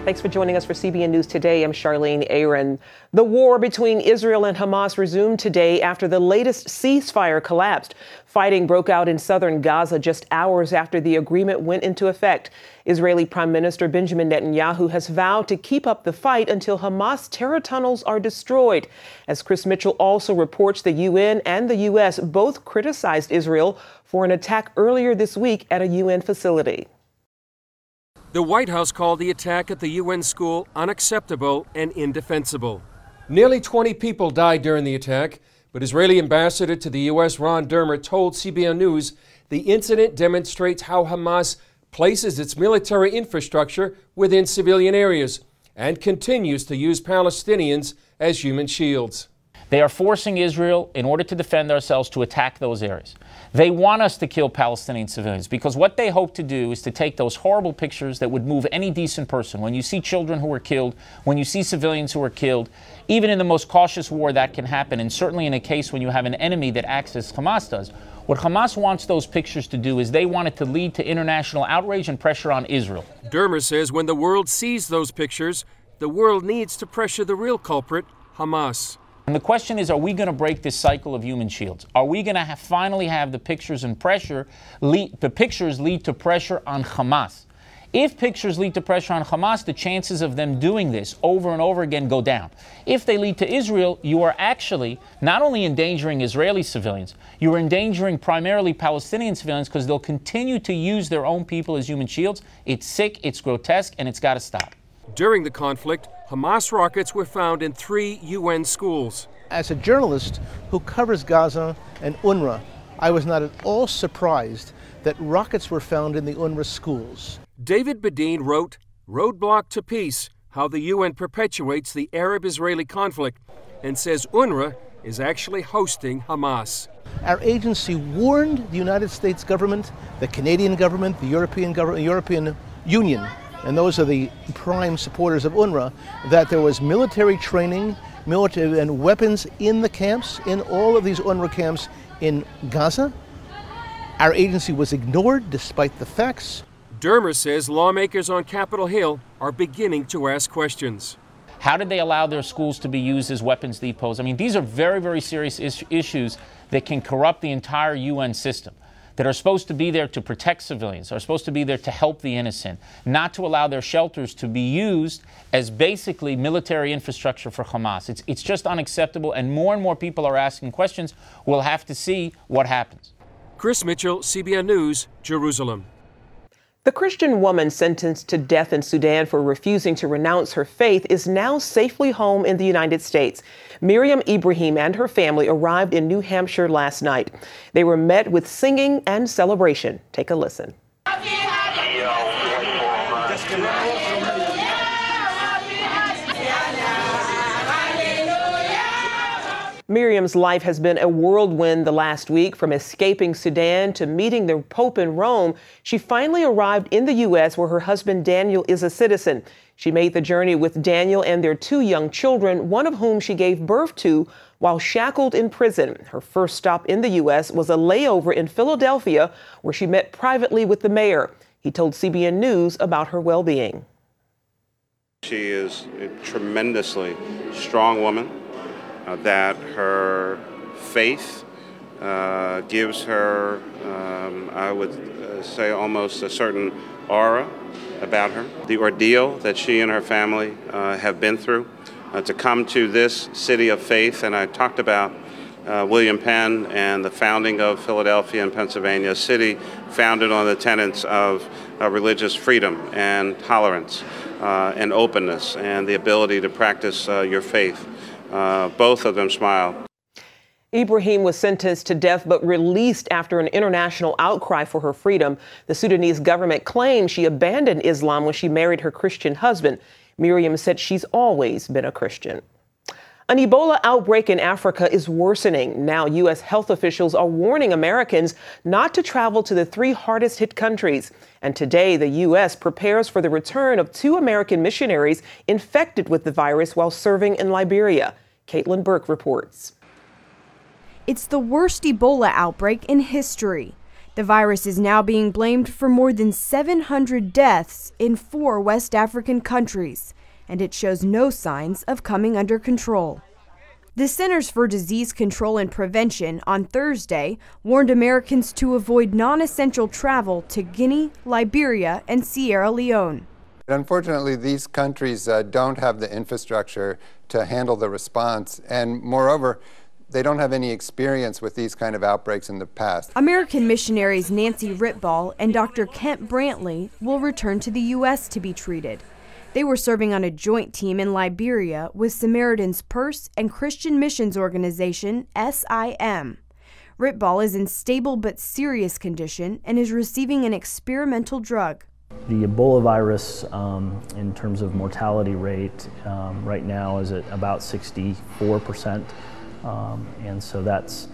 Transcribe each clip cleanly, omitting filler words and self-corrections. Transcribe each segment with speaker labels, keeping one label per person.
Speaker 1: Thanks for joining us for CBN News Today. I'm Charlene Aaron. The war between Israel and Hamas resumed today after the latest ceasefire collapsed. Fighting broke out in southern Gaza just hours after the agreement went into effect. Israeli Prime Minister Benjamin Netanyahu has vowed to keep up the fight until Hamas terror tunnels are destroyed. As Chris Mitchell also reports, the UN and the U.S. both criticized Israel for an attack earlier this week at a UN facility.
Speaker 2: The White House called the attack at the UN school unacceptable and indefensible. Nearly 20 people died during the attack, but Israeli ambassador to the U.S. Ron Dermer told CBN News the incident demonstrates how Hamas places its military infrastructure within civilian areas and continues to use Palestinians as human shields.
Speaker 3: They are forcing Israel, in order to defend ourselves, to attack those areas. They want us to kill Palestinian civilians because what they hope to do is to take those horrible pictures that would move any decent person. When you see children who are killed, when you see civilians who are killed, even in the most cautious war that can happen, and certainly in a case when you have an enemy that acts as Hamas does. What Hamas wants those pictures to do is they want it to lead to international outrage and pressure on Israel.
Speaker 2: Dermer says when the world sees those pictures, the world needs to pressure the real culprit, Hamas.
Speaker 3: And the question is, are we going to break this cycle of human shields? Are we going to finally have the pictures and pressure, lead to pressure on Hamas? If pictures lead to pressure on Hamas, the chances of them doing this over and over again go down. If they lead to Israel, you are actually not only endangering Israeli civilians, you are endangering primarily Palestinian civilians because they'll continue to use their own people as human shields. It's sick, it's grotesque, and it's got to stop.
Speaker 2: During the conflict, Hamas rockets were found in 3 UN schools.
Speaker 4: As a journalist who covers Gaza and UNRWA, I was not at all surprised that rockets were found in the UNRWA schools.
Speaker 2: David Badin wrote, "Roadblock to Peace, How the UN Perpetuates the Arab-Israeli Conflict," and says UNRWA is actually hosting Hamas.
Speaker 4: Our agency warned the United States government, the Canadian government, the European government, the European Union, and those are the prime supporters of UNRWA, that there was military training, military and weapons in the camps, in all of these UNRWA camps in Gaza. Our agency was ignored despite the facts.
Speaker 2: Dermer says lawmakers on Capitol Hill are beginning to ask questions.
Speaker 3: How did they allow their schools to be used as weapons depots? I mean, these are very, very serious issues that can corrupt the entire UN system, that are supposed to be there to protect civilians, are supposed to be there to help the innocent, not to allow their shelters to be used as basically military infrastructure for Hamas. It's just unacceptable, and more people are asking questions. We'll have to see what happens.
Speaker 2: Chris Mitchell, CBN News, Jerusalem.
Speaker 1: The Christian woman sentenced to death in Sudan for refusing to renounce her faith is now safely home in the United States. Miriam Ibrahim and her family arrived in New Hampshire last night. They were met with singing and celebration. Take a listen. Miriam's life has been a whirlwind the last week. From escaping Sudan to meeting the Pope in Rome, she finally arrived in the U.S. where her husband Daniel is a citizen. She made the journey with Daniel and their 2 young children, one of whom she gave birth to while shackled in prison. Her first stop in the U.S. was a layover in Philadelphia, where she met privately with the mayor. He told CBN News about her well-being.
Speaker 5: She is a tremendously strong woman. That her faith gives her, I would say, almost a certain aura about her. The ordeal that she and her family have been through to come to this city of faith, and I talked about William Penn and the founding of Philadelphia and Pennsylvania, a city founded on the tenets of religious freedom and tolerance and openness and the ability to practice your faith. Both of them smiled.
Speaker 1: Ibrahim was sentenced to death but released after an international outcry for her freedom. The Sudanese government claims she abandoned Islam when she married her Christian husband. Miriam said she's always been a Christian. An Ebola outbreak in Africa is worsening. Now, U.S. health officials are warning Americans not to travel to the 3 hardest hit countries. And today, the U.S. prepares for the return of 2 American missionaries infected with the virus while serving in Liberia. Caitlin Burke reports.
Speaker 6: It's the worst Ebola outbreak in history. The virus is now being blamed for more than 700 deaths in 4 West African countries, and it shows no signs of coming under control. The Centers for Disease Control and Prevention on Thursday warned Americans to avoid non-essential travel to Guinea, Liberia, and Sierra Leone.
Speaker 7: Unfortunately, these countries don't have the infrastructure to handle the response, and moreover, they don't have any experience with these kind of outbreaks in the past.
Speaker 6: American missionaries Nancy Ritball and Dr. Kent Brantley will return to the U.S. to be treated. They were serving on a joint team in Liberia with Samaritan's Purse and Christian missions organization SIM. Ritball is in stable but serious condition and is receiving an experimental drug.
Speaker 8: The Ebola virus, in terms of mortality rate, right now is at about 64%. And so that's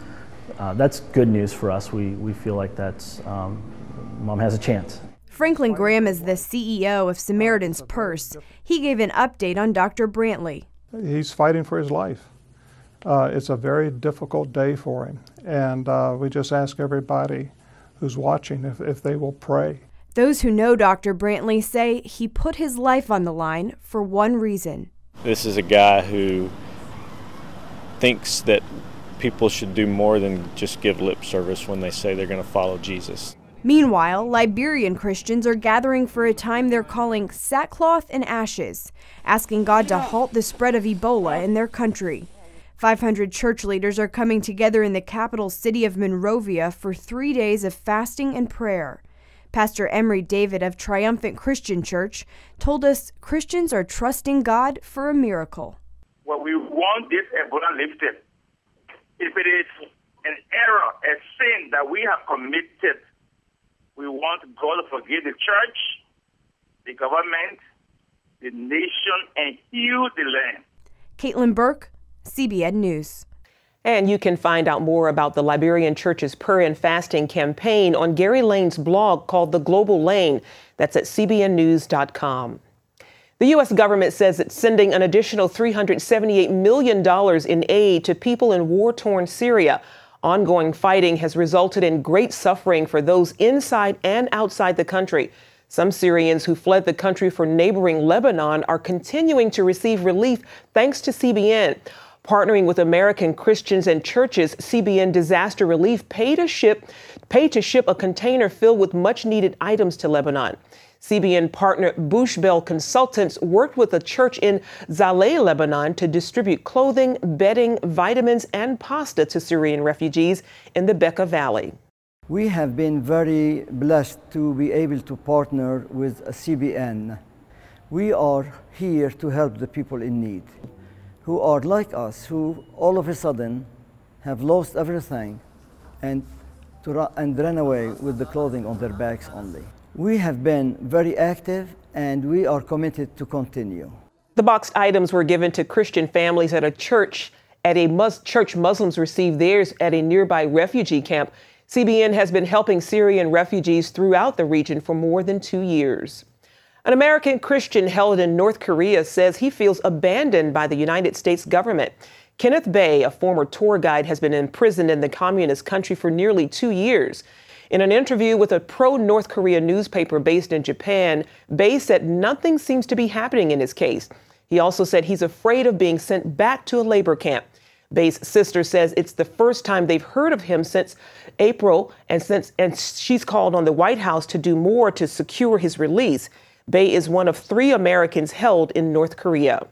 Speaker 8: good news for us. We feel like that's, Mom has a chance.
Speaker 6: Franklin Graham is the CEO of Samaritan's Purse. He gave an update on Dr. Brantley.
Speaker 9: He's fighting for his life. It's a very difficult day for him. And we just ask everybody who's watching if they will pray.
Speaker 6: Those who know Dr. Brantley say he put his life on the line for one reason.
Speaker 10: This is a guy who thinks that people should do more than just give lip service when they say they're going to follow Jesus.
Speaker 6: Meanwhile, Liberian Christians are gathering for a time they're calling sackcloth and ashes, asking God to halt the spread of Ebola in their country. 500 church leaders are coming together in the capital city of Monrovia for 3 days of fasting and prayer. Pastor Emery David of Triumphant Christian Church told us Christians are trusting God for a miracle.
Speaker 11: Well, we want this Ebola lifted. If it is an error, a sin that we have committed, we want God to forgive the church, the government, the nation, and heal the land.
Speaker 6: Caitlin Burke, CBN News.
Speaker 1: And you can find out more about the Liberian Church's prayer and fasting campaign on Gary Lane's blog called The Global Lane. That's at cbnnews.com. The U.S. government says it's sending an additional $378 million in aid to people in war-torn Syria. Ongoing fighting has resulted in great suffering for those inside and outside the country. Some Syrians who fled the country for neighboring Lebanon are continuing to receive relief thanks to CBN. Partnering with American Christians and churches, CBN Disaster Relief paid to ship a container filled with much-needed items to Lebanon. CBN partner Bushbell Consultants worked with a church in Zaleh, Lebanon, to distribute clothing, bedding, vitamins, and pasta to Syrian refugees in the Bekaa Valley.
Speaker 12: We have been very blessed to be able to partner with CBN. We are here to help the people in need, who are like us, who all of a sudden have lost everything and run away with the clothing on their backs only. We have been very active and we are committed to continue.
Speaker 1: The boxed items were given to Christian families at a church. Church Muslims received theirs at a nearby refugee camp. CBN has been helping Syrian refugees throughout the region for more than 2 years. An American Christian held in North Korea says he feels abandoned by the United States government. Kenneth Bay, a former tour guide, has been imprisoned in the communist country for nearly 2 years. In an interview with a pro-North Korea newspaper based in Japan, Bay said nothing seems to be happening in his case. He also said he's afraid of being sent back to a labor camp. Bay's sister says it's the first time they've heard of him since April, and she's called on the White House to do more to secure his release. Bay is one of 3 Americans held in North Korea.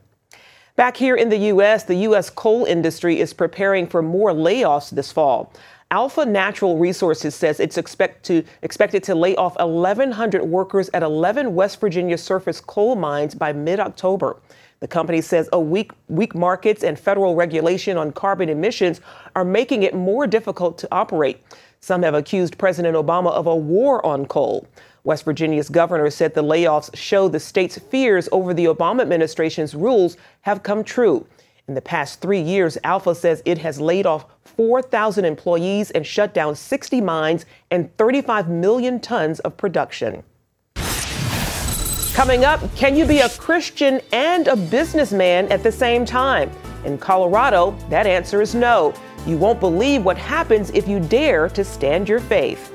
Speaker 1: Back here in the U.S., the U.S. coal industry is preparing for more layoffs this fall. Alpha Natural Resources says it's expected to lay off 1,100 workers at 11 West Virginia surface coal mines by mid-October. The company says weak markets and federal regulation on carbon emissions are making it more difficult to operate. Some have accused President Obama of a war on coal. West Virginia's governor said the layoffs show the state's fears over the Obama administration's rules have come true. In the past 3 years, Alpha says it has laid off 4,000 employees and shut down 60 mines and 35 million tons of production. Coming up, can you be a Christian and a businessman at the same time? In Colorado, that answer is no. You won't believe what happens if you dare to stand your faith.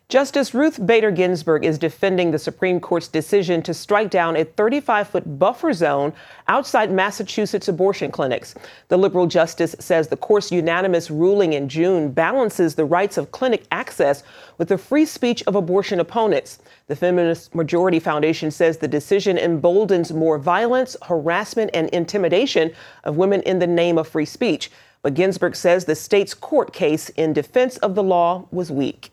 Speaker 1: Justice Ruth Bader Ginsburg is defending the Supreme Court's decision to strike down a 35-foot buffer zone outside Massachusetts abortion clinics. The liberal justice says the court's unanimous ruling in June balances the rights of clinic access with the free speech of abortion opponents. The Feminist Majority Foundation says the decision emboldens more violence, harassment, and intimidation of women in the name of free speech. But Ginsburg says the state's court case in defense of the law was weak.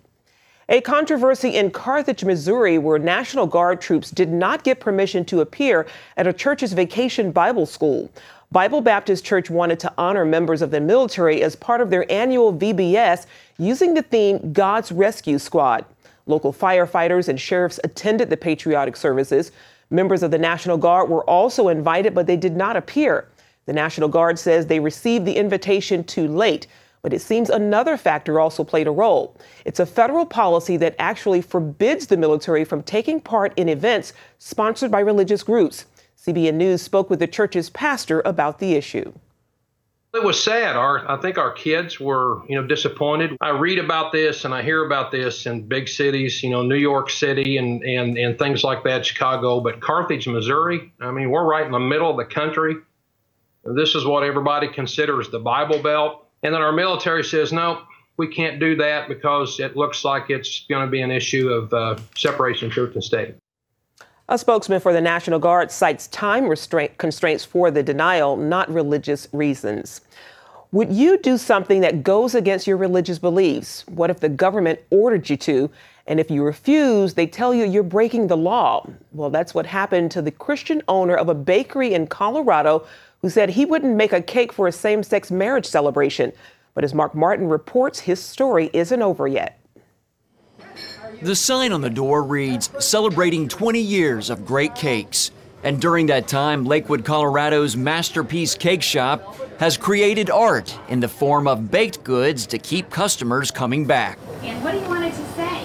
Speaker 1: A controversy in Carthage, Missouri, where National Guard troops did not get permission to appear at a church's vacation Bible school. Bible Baptist Church wanted to honor members of the military as part of their annual VBS using the theme God's Rescue Squad. Local firefighters and sheriffs attended the patriotic services. Members of the National Guard were also invited, but they did not appear. The National Guard says they received the invitation too late. But it seems another factor also played a role. It's a federal policy that actually forbids the military from taking part in events sponsored by religious groups. CBN News spoke with the church's pastor about the issue.
Speaker 13: It was sad. I think our kids were, disappointed. I read about this and I hear about this in big cities, New York City and things like that, Chicago. But Carthage, Missouri, we're right in the middle of the country. This is what everybody considers the Bible Belt. And then our military says, no, we can't do that because it looks like it's going to be an issue of separation of church and state.
Speaker 1: A spokesman for the National Guard cites time constraints for the denial, not religious reasons. Would you do something that goes against your religious beliefs? What if the government ordered you to? And if you refuse, they tell you you're breaking the law. Well, that's what happened to the Christian owner of a bakery in Colorado who said he wouldn't make a cake for a same-sex marriage celebration. But as Mark Martin reports, his story isn't over yet.
Speaker 14: The sign on the door reads, "Celebrating 20 years of great cakes." And during that time, Lakewood, Colorado's Masterpiece Cake Shop has created art in the form of baked goods to keep customers coming back.
Speaker 15: And what do you want it to say?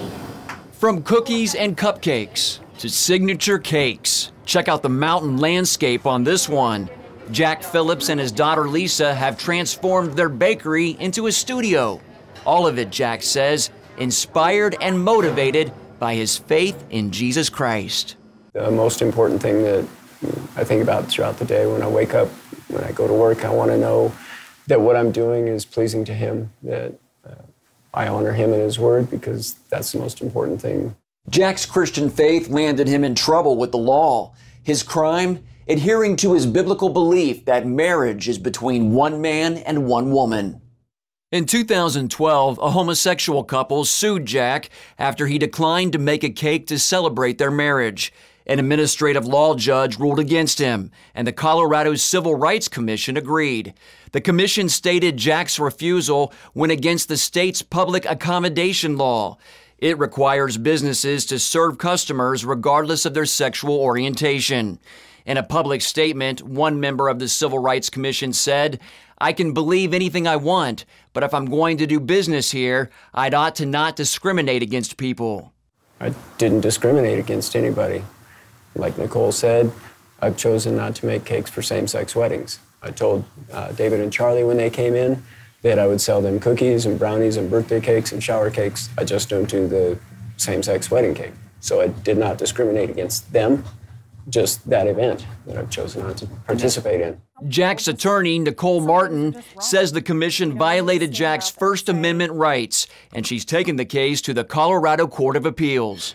Speaker 14: From cookies and cupcakes to signature cakes. Check out the mountain landscape on this one. Jack Phillips and his daughter Lisa have transformed their bakery into a studio. All of it, Jack says, inspired and motivated by his faith in Jesus Christ.
Speaker 16: The most important thing that I think about throughout the day when I wake up, when I go to work, I want to know that what I'm doing is pleasing to him, that I honor him and his word, because that's the most important thing.
Speaker 14: Jack's Christian faith landed him in trouble with the law. His crime? Adhering to his biblical belief that marriage is between one man and one woman. In 2012, a homosexual couple sued Jack after he declined to make a cake to celebrate their marriage. An administrative law judge ruled against him, and the Colorado Civil Rights Commission agreed. The commission stated Jack's refusal went against the state's public accommodation law. It requires businesses to serve customers regardless of their sexual orientation. In a public statement, one member of the Civil Rights Commission said, "I can believe anything I want, but if I'm going to do business here, I'd ought to not discriminate against people."
Speaker 16: I didn't discriminate against anybody. Like Nicole said, I've chosen not to make cakes for same-sex weddings. I told David and Charlie when they came in that I would sell them cookies and brownies and birthday cakes and shower cakes. I just don't do the same-sex wedding cake. So I did not discriminate against them. Just that event that I've chosen not to participate in.
Speaker 14: Jack's attorney, Nicole Martin, says the commission violated Jack's First Amendment rights, and she's taken the case to the Colorado Court of Appeals.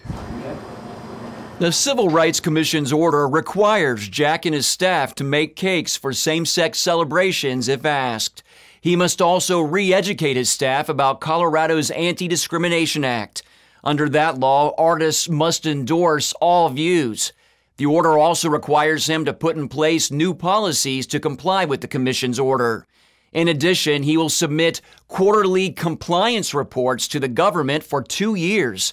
Speaker 14: The Civil Rights Commission's order requires Jack and his staff to make cakes for same-sex celebrations if asked. He must also re-educate his staff about Colorado's Anti-Discrimination Act. Under that law, artists must endorse all views. The order also requires him to put in place new policies to comply with the commission's order. In addition, he will submit quarterly compliance reports to the government for 2 years.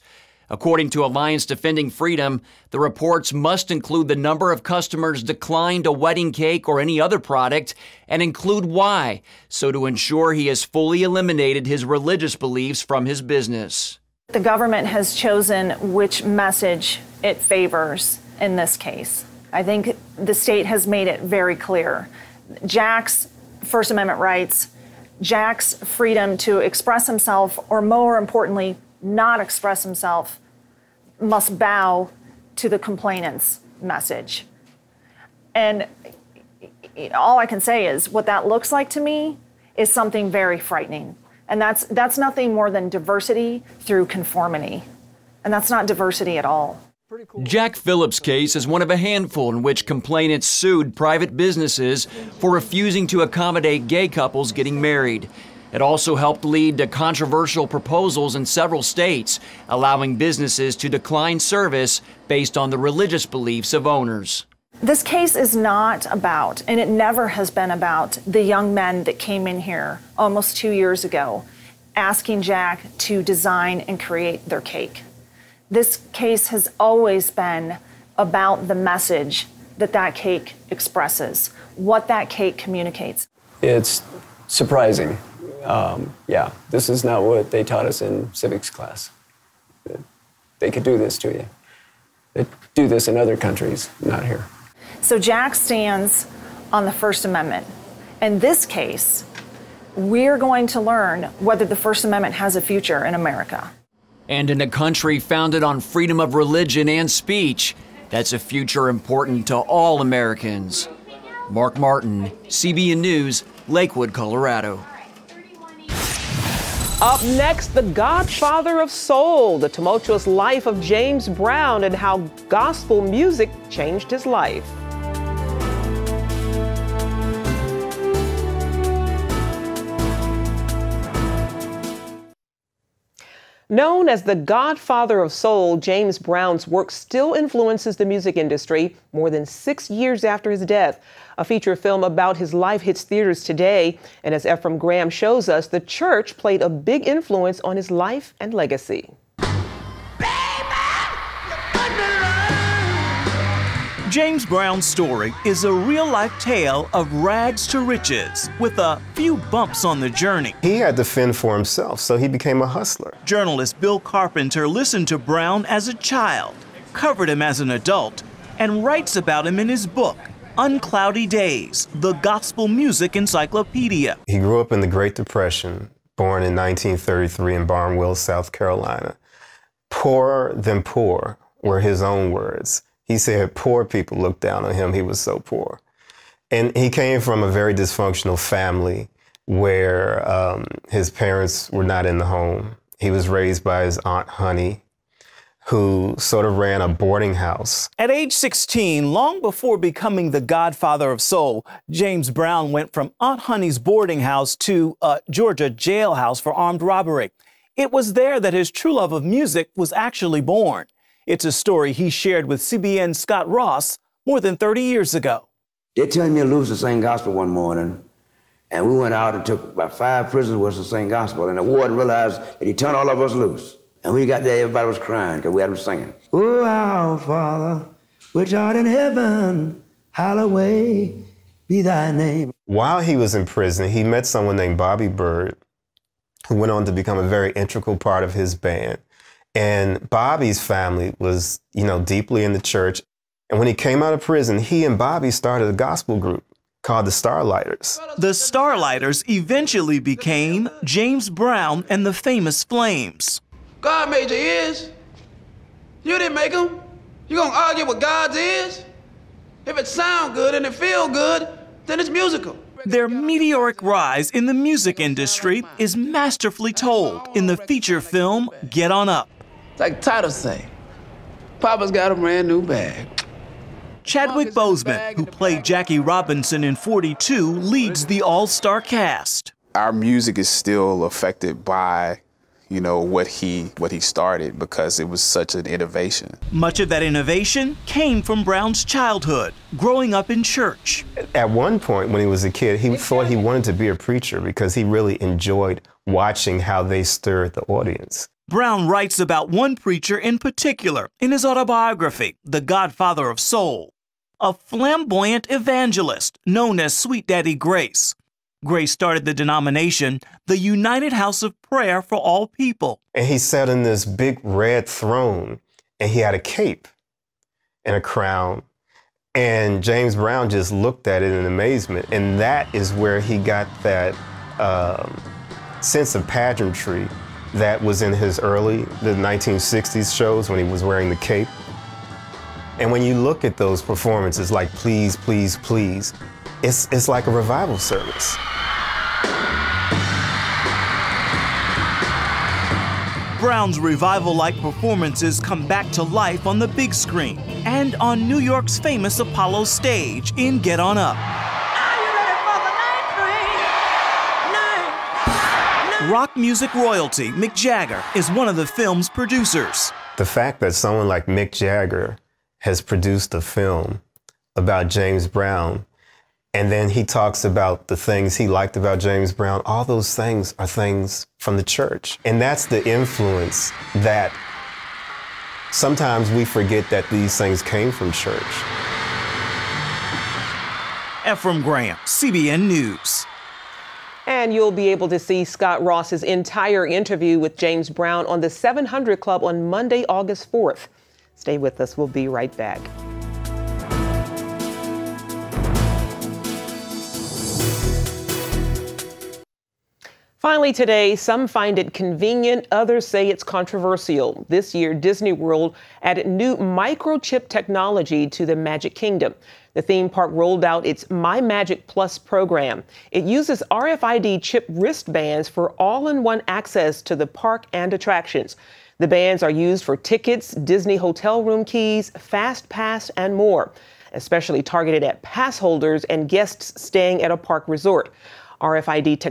Speaker 14: According to Alliance Defending Freedom, the reports must include the number of customers declined a wedding cake or any other product and include why, so to ensure he has fully eliminated his religious beliefs from his business.
Speaker 17: The government has chosen which message it favors in this case. I think the state has made it very clear. Jack's First Amendment rights, Jack's freedom to express himself, or more importantly, not express himself must bow to the complainant's message. And all I can say is what that looks like to me is something very frightening. And that's nothing more than diversity through conformity. And that's not diversity at all.
Speaker 14: Jack Phillips' case is one of a handful in which complainants sued private businesses for refusing to accommodate gay couples getting married. It also helped lead to controversial proposals in several states, allowing businesses to decline service based on the religious beliefs of owners.
Speaker 17: This case is not about, and it never has been about, the young men that came in here almost 2 years ago asking Jack to design and create their cake. This case has always been about the message that that cake expresses, what that cake communicates.
Speaker 16: It's surprising. Yeah, this is not what they taught us in civics class. They could do this to you. They do this in other countries, not here.
Speaker 17: So Jack stands on the First Amendment. In this case, we're going to learn whether the First Amendment has a future in America.
Speaker 14: And in a country founded on freedom of religion and speech, that's a future important to all Americans. Mark Martin, CBN News, Lakewood, Colorado.
Speaker 1: Up next, the godfather of soul, the tumultuous life of James Brown and how gospel music changed his life. Known as the godfather of soul, James Brown's work still influences the music industry more than 6 years after his death. A feature film about his life hits theaters today. And as Ephraim Graham shows us, the church played a big influence on his life and legacy.
Speaker 18: James Brown's story is a real-life tale of rags to riches, with a few bumps on the journey.
Speaker 19: He had to fend for himself, so he became a hustler.
Speaker 18: Journalist Bill Carpenter listened to Brown as a child, covered him as an adult, and writes about him in his book, Uncloudy Days, the Gospel Music Encyclopedia.
Speaker 19: He grew up in the Great Depression, born in 1933 in Barnwell, South Carolina. Poorer than poor were his own words. He said poor people looked down on him. He was so poor. And he came from a very dysfunctional family where his parents were not in the home. He was raised by his Aunt Honey, who sort of ran a boarding house.
Speaker 18: At age 16, long before becoming the godfather of soul, James Brown went from Aunt Honey's boarding house to a Georgia jailhouse for armed robbery. It was there that his true love of music was actually born. It's a story he shared with CBN's Scott Ross more than 30 years ago.
Speaker 20: They turned me loose to sing gospel one morning, and we went out and took about 5 prisoners with us to sing gospel, and the warden realized that he turned all of us loose. And when we got there, everybody was crying because we had them singing. Oh, our Father, which art in heaven, hallowed be thy name.
Speaker 19: While he was in prison, he met someone named Bobby Bird, who went on to become a very integral part of his band. And Bobby's family was, deeply in the church. And when he came out of prison, he and Bobby started a gospel group called the Starlighters.
Speaker 18: The Starlighters eventually became James Brown and the Famous Flames.
Speaker 21: God made your ears. You didn't make them. You gonna argue with God's ears? If it sound good and it feel good, then it's musical.
Speaker 18: Their meteoric rise in the music industry is masterfully told in the feature film Get On Up.
Speaker 21: Like Titus say, Papa's got a brand new bag.
Speaker 18: Chadwick Boseman, who played Jackie Robinson in 42, leads the all-star cast.
Speaker 22: Our music is still affected by, what he started because it was such an innovation.
Speaker 18: Much of that innovation came from Brown's childhood, growing up in church.
Speaker 19: At one point when he was a kid, he thought he wanted to be a preacher because he really enjoyed watching how they stirred the audience.
Speaker 18: Brown writes about one preacher in particular in his autobiography, The Godfather of Soul, a flamboyant evangelist known as Sweet Daddy Grace. Grace started the denomination, the United House of Prayer for All People.
Speaker 19: And he sat in this big red throne, and he had a cape and a crown. And James Brown just looked at it in amazement. And that is where he got that sense of pageantry that was in his the 1960s shows when he was wearing the cape. And when you look at those performances like Please, Please, Please, it's like a revival service.
Speaker 18: Brown's revival-like performances come back to life on the big screen and on New York's famous Apollo stage in Get On Up. Rock music royalty Mick Jagger is one of the film's producers.
Speaker 19: The fact that someone like Mick Jagger has produced a film about James Brown, and then he talks about the things he liked about James Brown, all those things are things from the church. And that's the influence that sometimes we forget that these things came from church.
Speaker 18: Ephraim Graham, CBN News.
Speaker 1: And you'll be able to see Scott Ross's entire interview with James Brown on the 700 Club on Monday, August 4th. Stay with us. We'll be right back. Finally today, some find it convenient, others say it's controversial. This year, Disney World added new microchip technology to the Magic Kingdom. The theme park rolled out its My Magic Plus program. It uses RFID chip wristbands for all-in-one access to the park and attractions. The bands are used for tickets, Disney hotel room keys, Fast Pass, and more, especially targeted at pass holders and guests staying at a park resort. RFID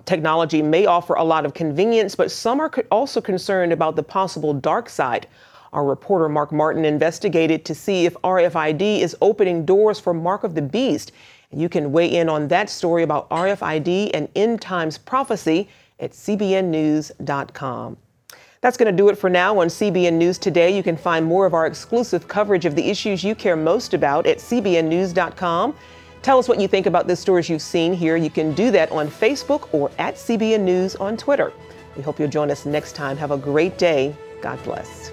Speaker 1: technology may offer a lot of convenience, but some are also concerned about the possible dark side. Our reporter Mark Martin investigated to see if RFID is opening doors for Mark of the Beast. You can weigh in on that story about RFID and end times prophecy at cbnnews.com. That's going to do it for now on CBN News Today. You can find more of our exclusive coverage of the issues you care most about at cbnnews.com. Tell us what you think about the stories you've seen here. You can do that on Facebook or at CBN News on Twitter. We hope you'll join us next time. Have a great day. God bless.